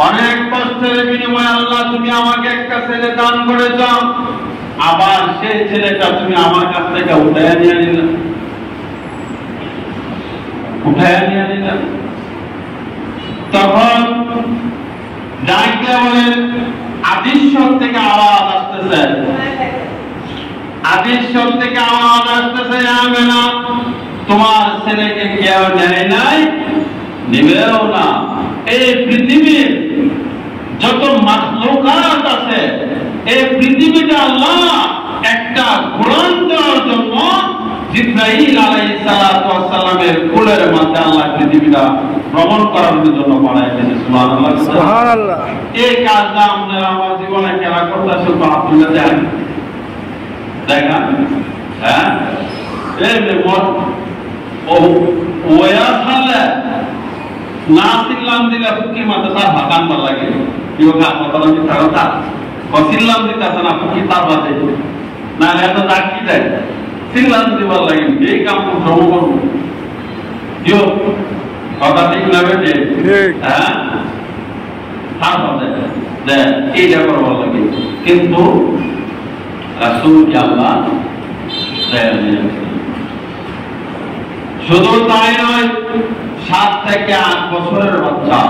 অনেক কষ্টের বিনিময়ে আল্লাহ তুমি আমাকে একটা ছেলে দান করেছ, আবার সেই ছেলেটা তুমি আমার কাছ থেকে উঠাইয়া নিয়ে নিলে, তখন ডাইকে বলেন আদিশ্বর থেকে আওয়াজ আসতেছে, আদিশ্বর থেকে আওয়াজ আসতেছে, আমেনা তোমার ছেলেকে কেউ নেয় নাই, নিবেও না। এই পৃথিবীর যত মাখলুকাত আছে, এই পৃথিবীতে আল্লাহ একটা কোরআন দেওয়ার জন্য জিবরাইল আলাইহিস সালাতু ওয়াস সালামের কোলের মধ্যে আল্লাহ পৃথিবীটা ভ্রমণ করার জন্য পাঠাইছেন। সুবহানাল্লাহ, সুবহানাল্লাহ। এই কাজটা আমরা আমার জীবনে কেন করতেছি আপনারা জানেন? দেখা হ্যাঁ, এই মত ও ওয়া সালে না সিল্লাম দিলে ফুকি মাথা তার ভাকান ভাল লাগে, কেউ কথা বলা মিথ্যা কথা, সিল্লাম দিতেছে না ফুকি তার বাজে না, এত ডাকি দেয় সিল্লাম দিবার লাগে, এই কাম ভ্রমণ করবো কথা ঠিক না বেটে? হ্যাঁ, তার বাজে এইটা করবার লাগে, কিন্তু রাসূলকে আল্লাহ শুধু তাই নয়, 7 থেকে 8 বছরের বাচ্চা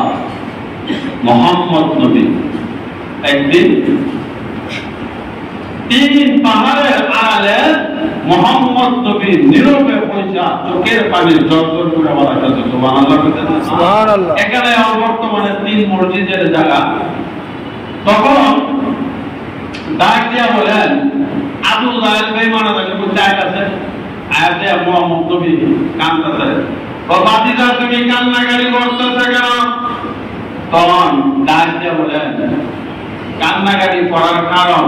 মুহাম্মদ নবী একদিন 3 পাহাড়ের আড়ালে মুহাম্মদ নবী নীরবে পয়সা চোখের পানি জর্জর করে বলা যাচ্ছে। সুবহানাল্লাহ, সুবহানাল্লাহ। এখানে বর্তমানে 3 মসজিদের জায়গা। তখন ডাক দিয়া বলেন আবু জাহেল বেঈমান আছে, কোথায় আছে? আয়াতে মুহাম্মদ নবী কাঁদতেছে, বাতিজা তুমি কান্নাকারি করতেছে কেন? তখন ডাক দিয়া বলেন কান্নাকারি করার কারণ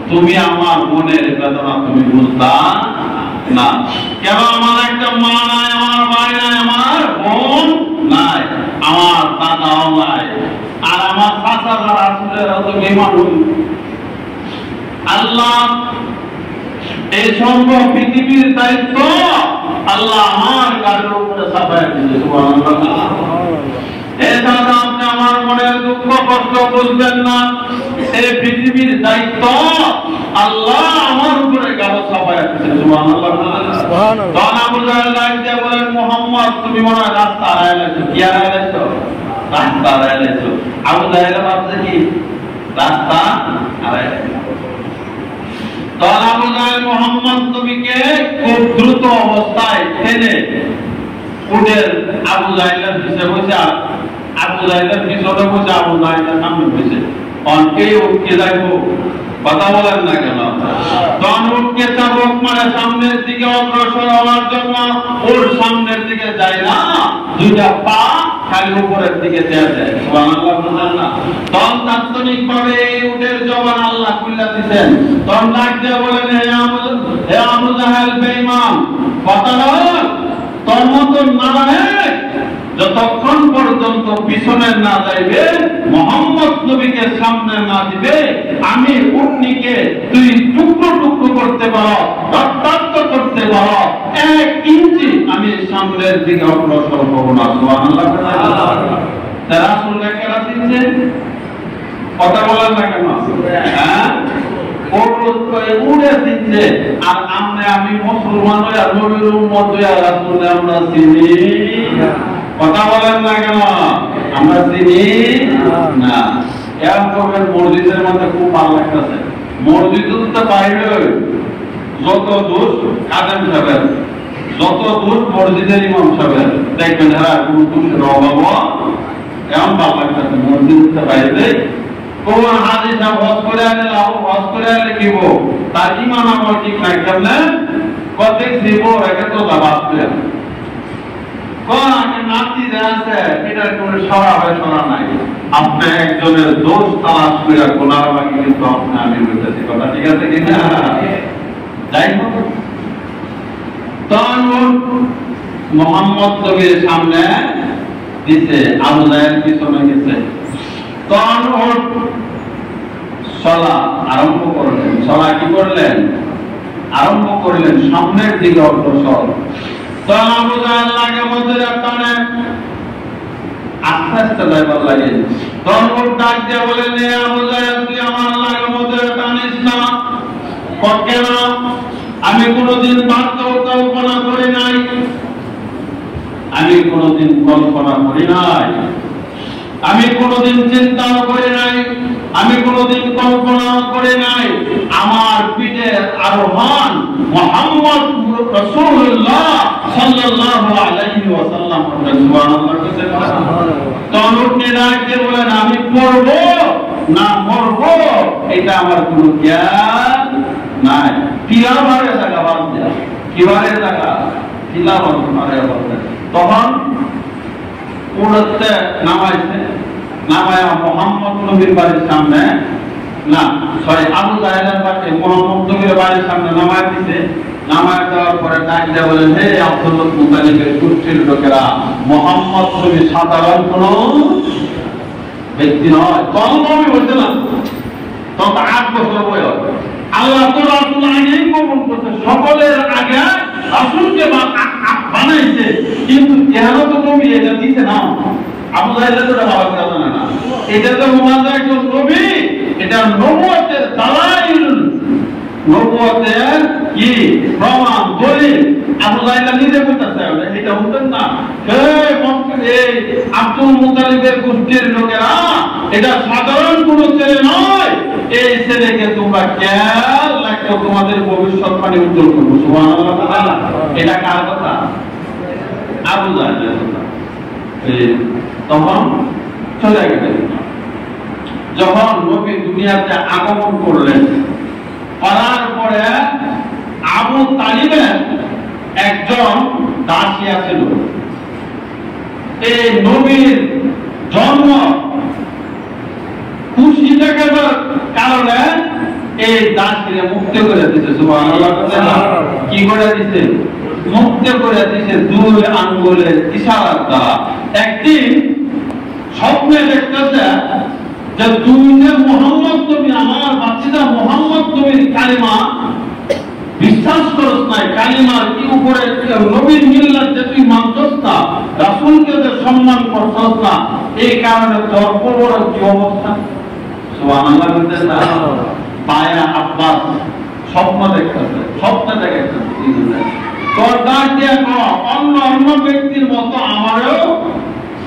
তুমি আমার মনের বেদনা তুমি বুঝতা না। কেন? আমার একটা মা নাই, আমার ভাই নাই, আমার বোন নাই, আমার দাদাও নাই, আর আমার চাচা যারা আসলে তো বেঈমান। আল্লাহ এই সম্ভব পৃথিবীর দায়িত্ব আল্লাহ আমার গাড়ির উপরে চাপায় দিয়েছে। সুবহানাল্লাহ। এই দাদা আপনি আমার মনের দুঃখ কষ্ট বুঝবেন না, এই পৃথিবীর দায়িত্ব আল্লাহ আমার উপরে গাড়ি চাপায় দিয়েছে। সুবহানাল্লাহ, সুবহানাল্লাহ। তখন আবু জাহেল ডাকতে বলেন মুহাম্মদ তুমি মনে হয় রাস্তা হারাইছো। কি হারাইছো? রাস্তা হারাইছো। আবু জাহেল ভাবছে কি রাস্তা হারাইছো। তখন আবু জাহেল মুহাম্মদ নবীকে খুব দ্রুত অবস্থায় টেনে উঠে আবু জাহেলের পিছে বসে, আবু জাহেলের পিছনে বসে, আবু জাহেলের সামনে বসে অনেকেই উঠকে যাইবো, কথা বলেন না কেন? তখন উঠকে চাবুক মারে সামনের দিকে অগ্রসর হওয়ার জন্য ওর সামনের দিকে যায় না, 2টা পা খালি উপরের দিকে দেয়া যায়। সুবহানাল্লাহ, বুঝলেন না? তখন তাৎক্ষণিক ভাবে এই উটের জবান আল্লাহ খুলে দিতেন। তখন ডাক দিয়ে বলেন হে আবু জাহেল বেঈমান, কথা বল তোর মতন না, যতক্ষণ পর্যন্ত পিছনে না যাইবে, মুহাম্মদ নবীকে সামনে না দিবে, আমি উটনিকে তুই টুকরো টুকরো করতে পারো, রক্তাক্ত করতে পারো, 1 ইঞ্চি আমি সামনের দিকে অগ্রসর হব না। সুবহানাল্লাহ। তারা রাসূলকে কেন দিচ্ছে? কথা বলেন না কেন? হ্যাঁ, উড়ে দিচ্ছে। আর আমি মুসলমান হয়ে আর নবীর উম্মত হয়ে রাসূলকে আমরা চিনি, কথা বলেন না কেন? আমরা চিনি না। এরকমের মসজিদের মধ্যে খুব ভালো লাগতেছে, মসজিদে বাইরে যত দোষ কাদেম সাহেবের, যত দোষ মসজিদের ইমাম সাহেবের, দেখবেন এরা কোনো দোষের অভাব এমন ভালো লাগতেছে। মসজিদে বাইরে কোন হাজি সাহেব হজ করে আনলে কিব তার ইমান আমার ঠিক নাই, কেমনে কত দিব রেখে তো লাভ নাতি আছে, এটার কোন সরা হয় সরা নাই। আপনি একজনের দোষ তালাশ করে গোলার বাকি কিন্তু আপনি আমি বলতেছি, কথা ঠিক আছে কিনা? যাই হোক, তখন মুহাম্মদ নবীর সামনে দিছে, আবু জাহেল পিছনে গেছে। তখন সলা আরম্ভ করলেন। সলা কি করলেন? আরম্ভ করলেন সামনের দিকে অগ্রসর। তখন আবু জাহেল লাগে মধ্যে টানে আস্তে আস্তে যাইবার লাগে। তখন ডাক দিয়ে বলেন, আবু জাহেল তুই আমার আল্লাহর মধ্যে টানিস না। কেন? আমি কোনদিন কল্পনা করি নাই, আমি কোনদিন কল্পনা করি নাই, আমি কোনদিন চিন্তা করি নাই, আমি কোনদিন কল্পনা করি নাই আমার পিঠে আরোহণ মুহাম্মদ রাসূলুল্লাহ সাল্লাল্লাহু আলাইহি ওয়াসাল্লাম। সুবহানাল্লাহ। তখন ডাকতে বলেন, আমি পড়ব না মরব এটা আমার কোনো জ্ঞান নাই। তিলাওয়াতের জায়গা বাদ দেয়া, কিবারের জায়গা তিলাওয়াত মারে বাদ দেয়া। তখন পড়তে নামাইছে, নামায়া মুহাম্মদ নবীর বাড়ির সামনে না সরি আবু জাহেলের বাড়ি মুহাম্মদ নবীর বাড়ির সামনে নামায় দিতে। নামায় দেওয়ার পরে ডাক দিয়ে বলেন, হে আব্দুল মুতালিবের গোষ্ঠীর লোকেরা, মুহাম্মদ নবী সাধারণ কোন ব্যক্তি নয়। তখন আমি বলছিলাম, তখন 8 বছর বয়স। আল্লাহ তো রাসূল আগেই কবুল করতে, সকলের আগে রাসূলকে বানাইছে, কিন্তু কেন তো নবী এটা দিতে না। আবু জাহেল তো ভালো করে জানে না, এটা তো মুহাম্মদ একজন নবী, এটা নবুয়তের দালাইল, নবুয়তের কি প্রমাণ দলিল। আবু জাহেল নিজে বলতেছে এটা হতেন না, এই আব্দুল মুতালিবের গোষ্ঠীর লোকেরা এটা সাধারণ কোন ছেলে নয়, এই ছেলেকে তোমরা খেয়াল রাখো, তোমাদের ভবিষ্যৎবাণী উজ্জ্বল করবো। সুবহানাল্লাহ। এটা কার কথা? আবু জাহেলের কথা। তখন চলে গেলেন। যখন নবী দুনিয়াতে আগমন করলেন, করার পরে আবু তালিবের একজন দাসী ছিল। এই নবীর জন্ম খুশি দেখাবার কারণে এই দাসীকে মুক্ত করে দিতে। সুবহানাল্লাহ। কি করে দিতে? মুক্ত করে দিতে 2 আঙ্গুলের ইশারার দ্বারা। একদিন স্বপ্নে দেখতেছে যে তুই যে মুহাম্মদ নবী, আমার বাচ্চাটা মুহাম্মদ নবীর কালিমা বিশ্বাস করছ না, কালিমার কি উপরে নবীর মিল্লাত যে তুই মানছস না, রাসূলকে যে সম্মান করছস না, এই কারণে তোর বড় কি অবস্থা। সুবহানাল্লাহ। পায়া আব্বাস স্বপ্ন দেখতেছে, স্বপ্নে দেখতেছে তোর ডাক দিয়ে অন্য অন্য ব্যক্তির মতো আমারও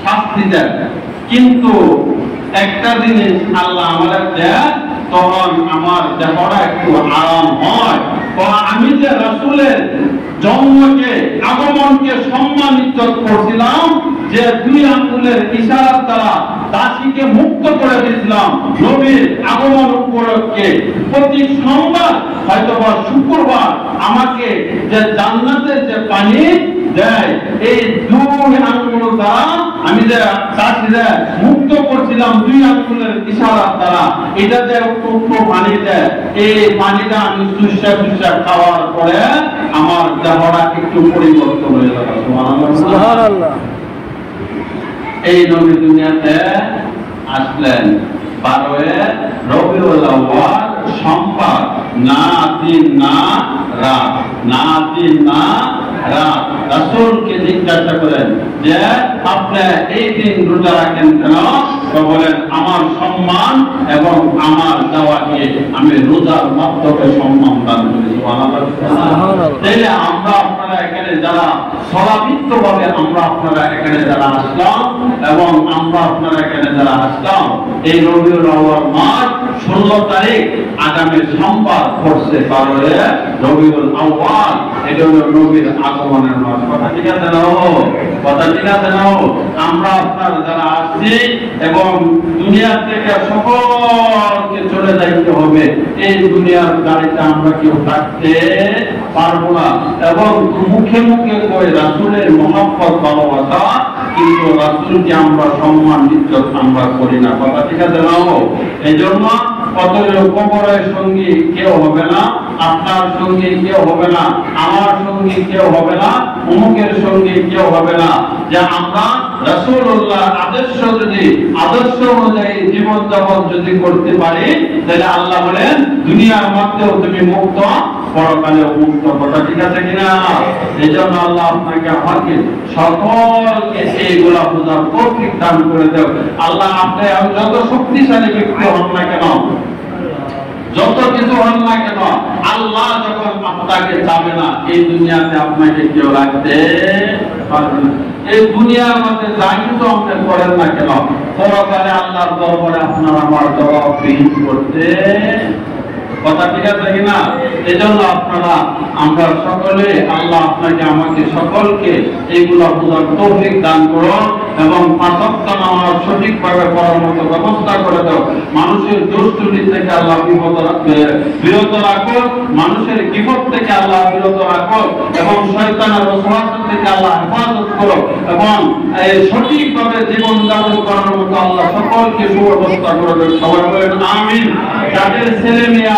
শাস্তি দেয়, কিন্তু একটা জিনিস আল্লাহ আমাদের দেয়, তখন আমার দেহটা একটু আরাম হয়। আমি যে রাসূলের জন্মকে আগমনকে সম্মানিত করছিলাম, যে 2 আঙ্গুলের ইশারার দ্বারা দাসীকে মুক্ত করে দিয়েছিলাম নবীর আগমন উপলক্ষে, প্রতি সোমবার হয়তো বা শুক্রবার আমাকে যে জান্নাতের যে পানি দেয়, এই 2 আঙ্গুল দ্বারা আমি যে দাসীকে মুক্ত করছিলাম 2 আঙ্গুলের ইশারার দ্বারা, এটা যে একটু পানি দেয়, এই পানিটা আমি সুস্বা খাওয়ার পরে আমার দেহটা একটু পরিবর্তন হয়ে যাবে। সুবহানাল্লাহ। এই নবী দুনিয়াতে আসলেন 12 রবিউল আউয়াল সোমবার, না দিন না রাত, না দিন না রাত। রাসূলকে জিজ্ঞাসা করেন যে আপনি এই দিন রোজা রাখেন কেন? তো বলেন আমার সম্মান এবং আমার দেওয়াকে আমি রোজার মাধ্যমে সম্মান দান করি। সুবহানাল্লাহ। তাইলে আমরা আপনারা এখানে যারা সলাবিত্তভাবে আমরা আপনারা এখানে যারা আসলাম এবং আমরা আপনারা এখানে যারা আসলাম, এই রবিউল আউয়াল মাস 16 তারিখ আগামী সোমবার পড়ছে 12 রবিউল আউয়াল, এটা হলো নবীর আগমনের মাস। কথা ঠিক আছে না? কথা ঠিক আছে না? আমরা আপনারা যারা আসছি এবং দুনিয়া থেকে সকলকে চলে যাইতে হবে, এই দুনিয়ার গাড়িতে আমরা কেউ থাকতে পারবো না, এবং মুখে মুখে কই রাসূলের মহব্বত ভালোবাসা, কিন্তু রাসূলকে আমরা সম্মান ইজ্জত আমরা করি না। কথা ঠিক আছে না? এই জন্য অতএব কবরের সঙ্গী কেউ হবে না, আপনার সঙ্গী কেউ হবে না, আমার সঙ্গী কেউ হবে না, অমুকের সঙ্গী কেউ হবে না, যে আমরা রাসূলুল্লাহ আদর্শ অনুযায়ী জীবন যাপন যদি করতে পারি, তাহলে আল্লাহ বলেন দুনিয়ার মধ্যেও তুমি মুক্ত, পরকালেও মুক্ত। কথা ঠিক আছে কিনা? এই জন্য আল্লাহ আপনাকে আমাকে সকলকে এইগুলা বোঝার তৌফিক দান করে দেও। আল্লাহ আপনি যত শক্তিশালী ব্যক্তি হন না কেন, যত কিছু হন না কেন, আল্লাহ যখন আপনাকে চাবে না, এই দুনিয়াতে আপনাকে কেউ রাখতে পারবে না। এই দুনিয়ার মধ্যে যা কিছু আপনি করেন না কেন, পরকালে আল্লাহর দরবারে আপনার আমার জবাবদিহি করতে। কথা ঠিক আছে কিনা? এই জন্য আপনারা আমরা সকলে, আল্লাহ আপনাকে আমাকে সকলকে এইগুলা বোঝার তৌফিক দান করুন এবং পাঁচ ওয়াক্ত নামাজ সঠিকভাবে পড়ার মতো ব্যবস্থা করে দাও। মানুষের দুষ্কৃতি থেকে আল্লাহ বিরত রাখো, মানুষের বিপদ থেকে আল্লাহ বিরত রাখো এবং শয়তানের ওয়াসওয়াসা থেকে আল্লাহ হেফাজত করো এবং সঠিকভাবে জীবন যাপন করার মতো আল্লাহ সকলকে সুব্যবস্থা করে দেন। সবাই বলেন আমিন। যাদের ছেলে মেয়ে